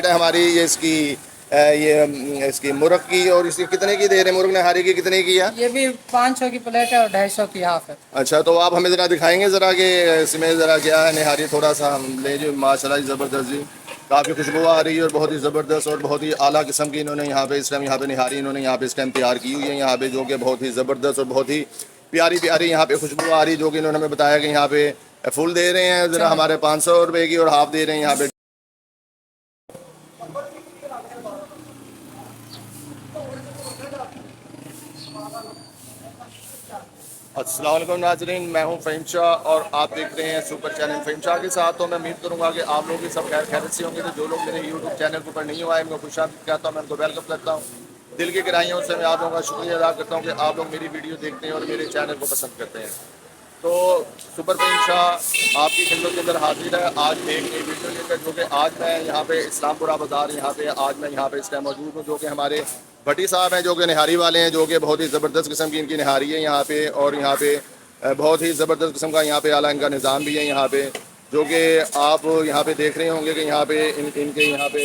है हमारी ये इसकी इसकी मुर्ग की, और इसकी कितने की दे रहे हैं? मुर्ग नहारी की कितने की है? ये भी 500 की प्लेट है और 250 की हाफ है। अच्छा, तो आप हमें ज़रा दिखाएंगे ज़रा कि इसमें ज़रा क्या है निहारी, थोड़ा सा हम ले जो। माशाल्लाह ज़बरदस्त जी, काफ़ी खुशबू आ रही है और बहुत ही ज़बरदस्त और बहुत ही आला किस्म की इन्होंने यहाँ पे इस टाइम यहाँ पे निहारी इन्होंने यहाँ पे इस टाइम तैयार की हुई है यहाँ पे, जो कि बहुत ही ज़बरदस्त और बहुत ही प्यारी प्यारी यहाँ पे खुशबू आ रही है, जो कि इन्होंने हमें बताया कि यहाँ पे फुल दे रहे हैं ज़रा हमारे 500 रुपये की, और हाफ दे रहे हैं यहाँ पे। अस्सलाम वालेकुम नाज़रीन, मैं हूं फ़हीम शाह और आप देख रहे हैं सुपर चैनल फ़हीम शाह के साथ। तो मैं उम्मीद करूंगा कि आप लोग भी सब खैर खैरियत से होंगे। तो जो लोग मेरे यूट्यूब चैनल के ऊपर नहीं हुआ है, मैं खुशामदीद कहता हूं, मैं उनको वेलकम करता हूं दिल की गहराइयों से। मैं आप लोगों का शुक्रिया अदा करता हूं कि आप लोग मेरी वीडियो देखते हैं और मेरे चैनल को पसंद करते हैं। तो सुपर फ़हीम शाह आपकी खिदमत के अंदर हाजिर है आज एक नई वीडियो लेकर, जो कि आज मैं यहाँ पे इस्लामपुरा बाज़ार यहाँ पे आज मैं यहाँ पे इस टाइम मौजूद हूँ, जो कि हमारे भट्टी साहब हैं जो कि निहारी वाले हैं, जो कि बहुत ही ज़बरदस्त किस्म की इनकी निहारी है यहाँ पे, और यहाँ पे बहुत ही ज़बरदस्त किस्म का यहाँ पे आला इनका निज़ाम भी है यहाँ पे, जो कि आप यहाँ पे देख रहे होंगे कि यहाँ पे इनके यहाँ पे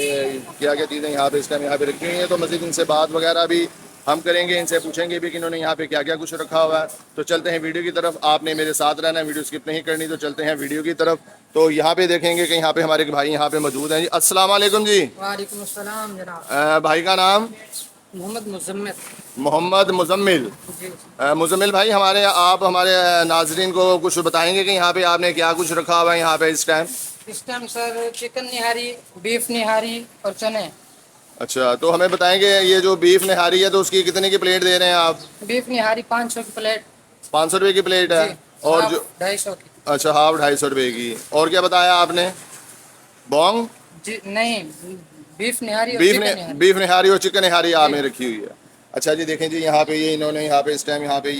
क्या क्या चीज़ें यहाँ पे इस टाइम यहाँ पे रखी हुई हैं। तो मज़ीद इनसे बात वगैरह भी हम करेंगे, इनसे पूछेंगे भी कि इन्होंने यहाँ पे क्या क्या कुछ रखा हुआ है। तो चलते हैं वीडियो की तरफ, आपने मेरे साथ रहना है, वीडियो स्किप नहीं करनी। तो चलते हैं वीडियो की तरफ। तो यहाँ पे देखेंगे कि यहाँ पे हमारे भाई यहाँ पे मौजूद हैं जी। अस्सलाम वालेकुम जी। वालेकुम अस्सलाम जनाब। भाई का नाम? मोहम्मद मुजम्मिल। मोहम्मद मुजम्मिल। जी। मुजम्मिल भाई, हमारे आप हमारे नाजरीन को कुछ बताएंगे कि यहाँ पे आपने क्या कुछ रखा हुआ है यहाँ पे इस टाइम? इस टाइम सर चिकन निहारी, बीफ निहारी और चने। अच्छा, तो हमें बताएंगे ये जो बीफ निहारी है तो उसकी कितने की प्लेट दे रहे हैं आप? बीफ निहारी 500 की प्लेट। 500 रुपये की प्लेट है। जी। और हाफ जो 250 की। अच्छा, हाफ 250 रुपये की। और क्या बताया आपने? बोंग? जी नहीं, बीफ निहारी और चिकन निहारी। बीफ निहारी और चिकन निहारी आपने रखी हुई है। अच्छा जी, देखें जी यहाँ पे ये इन्होंने यहाँ पे इस टाइम यहाँ पे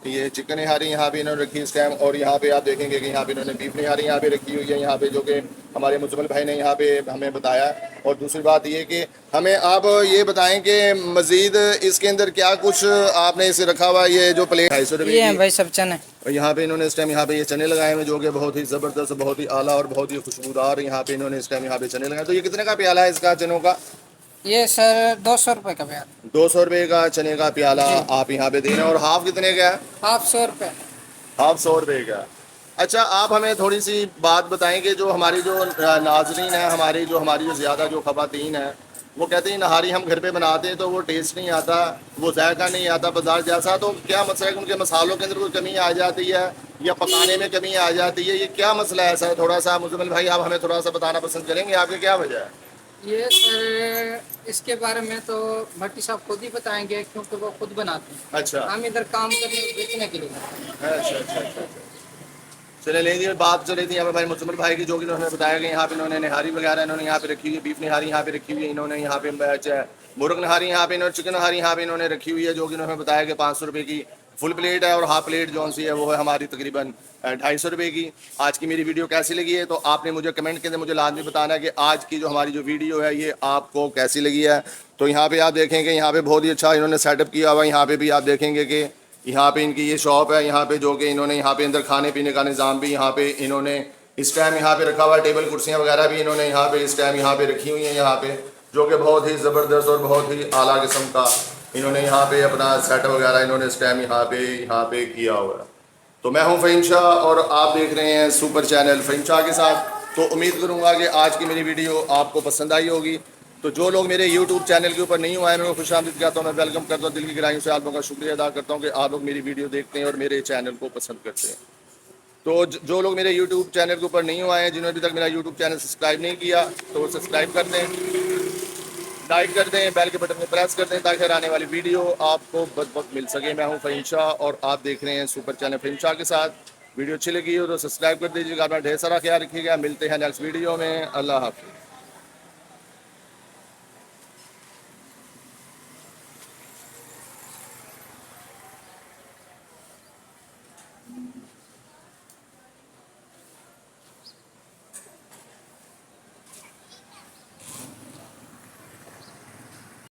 ये चिकन निहारी यहाँ पे इन्होंने रखी इस टाइम, और यहाँ पे आप देखेंगे कि यहाँ पे इन्होंने बीफ निहारी यहाँ पे रखी हुई है यहाँ पे, जो कि हमारे मुजम्मिल भाई ने यहाँ पे हमें बताया। और दूसरी बात ये कि हमें आप ये बताएं कि मज़ीद इसके अंदर क्या कुछ आपने इसे रखा हुआ है। ये जो प्लेट 250 रुपये ये हैं भाई सब चने। और यहाँ पे इन्होंने इस टाइम यहाँ पे ये चने लगाए हुए, जो कि बहुत ही ज़बरदस्त, बहुत ही आला और बहुत ही खुशबूदार यहाँ पे इन्होंने इस टाइम यहाँ पे चने लगाए। तो ये कितने का प्याला है इसका चनों का? ये सर 200 रुपये का प्याला। 200 रुपये का चने का प्याला आप यहाँ पे दे रहे हैं। और हाफ कितने का है? हाफ 100 रुपये। हाफ 100 रुपये का। अच्छा, आप हमें थोड़ी सी बात बताएं कि जो हमारी जो नाजरीन है, हमारी जो ज़्यादा जो ख़वातीन है, वो कहते हैं नहारी हम घर पे बनाते हैं तो वो टेस्ट नहीं आता, वो जायका नहीं आता बाजार जैसा। तो क्या मसला है कि उनके मसालों के अंदर कोई कमी आ जाती है या पकाने में कमी आ जाती है? ये क्या मसला है ऐसा? थोड़ा सा मुजम्मिल भाई आप हमें थोड़ा सा बताना पसंद करेंगे, आपकी क्या वजह है? ये सर इसके बारे में तो भट्टी साहब खुद ही बताएंगे, क्योंकि वो खुद बनाते हैं। अच्छा हम इधर काम करने बेचने के लिए। अच्छा अच्छा अच्छा। चले लेंगे, बात चल रही थी यहाँ पे भाई मुजम्मिल भाई की, जो कि उन्होंने बताया कि यहाँ पे इन्होंने निहारी वगैरह इन्होंने यहाँ पे रखी हुई है, बीफ निहारी यहाँ पे रखी हुई है, इन्होंने यहाँ पे मुर्ग निहारी यहाँ पे इन्होंने चिकन निहारी यहाँ पे इन्होंने रखी हुई है, जो कि उन्होंने बताया कि 500 रुपये की फुल प्लेट है, और हाफ प्लेट जो सी है वो है हमारी तकरीबन 250 रुपये की। आज की मेरी वीडियो कैसी लगी है तो आपने मुझे कमेंट के अंदर मुझे लाजमी बताना है कि आज की जो हमारी जो वीडियो है ये आपको कैसी लगी है। तो यहाँ पे आप देखेंगे यहाँ पे बहुत ही अच्छा इन्होंने सेटअप किया हुआ है। यहाँ पे भी आप देखेंगे कि यहाँ पे इनकी ये शॉप है यहाँ पे, जो कि इन्होंने यहाँ पे अंदर खाने पीने का निज़ाम भी यहाँ पे इन्होंने इस टाइम यहाँ पे रखा हुआ है। टेबल कुर्सियाँ वगैरह भी इन्होंने यहाँ पे इस टाइम यहाँ पे रखी हुई हैं यहाँ पे, जो कि बहुत ही ज़बरदस्त और बहुत ही आला किस्म का इन्होंने यहाँ पे अपना सेट वगैरह इन्होंने इस टाइम यहाँ पे किया हुआ है। तो मैं हूँ फ़हीम शाह और आप देख रहे हैं सुपर चैनल फ़हीम शाह के साथ। तो उम्मीद करूँगा कि आज की मेरी वीडियो आपको पसंद आई होगी। तो जो लोग मेरे YouTube चैनल के ऊपर नहीं हुए हैं मैं खुशामदीद कहता हूँ, मैं वेलकम करता हूँ, दिल की गहराइयों से आप लोगों का शुक्रिया अदा करता हूँ कि आप लोग मेरी वीडियो देखते हैं और मेरे चैनल को पसंद करते हैं। तो जो लोग मेरे YouTube चैनल के ऊपर नहीं हुए हैं, जिन्होंने अभी तक मेरा YouTube चैनल सब्सक्राइब नहीं किया तो वो सब्सक्राइब कर दें, लाइक कर दें, बेल के बटन में प्रेस कर दें ताकि आने वाली वीडियो आपको वक्त मिल सके। मैं हूँ फ़हीम शाह और आप देख रहे हैं सुपर चैनल फ़हीम शाह के साथ। वीडियो अच्छी लगी हो तो सब्सक्राइब कर दीजिएगा। अपना ढेर सारा ख्याल रखिएगा। मिलते हैं नेक्स्ट वीडियो में। अल्लाह हाफ़िज़।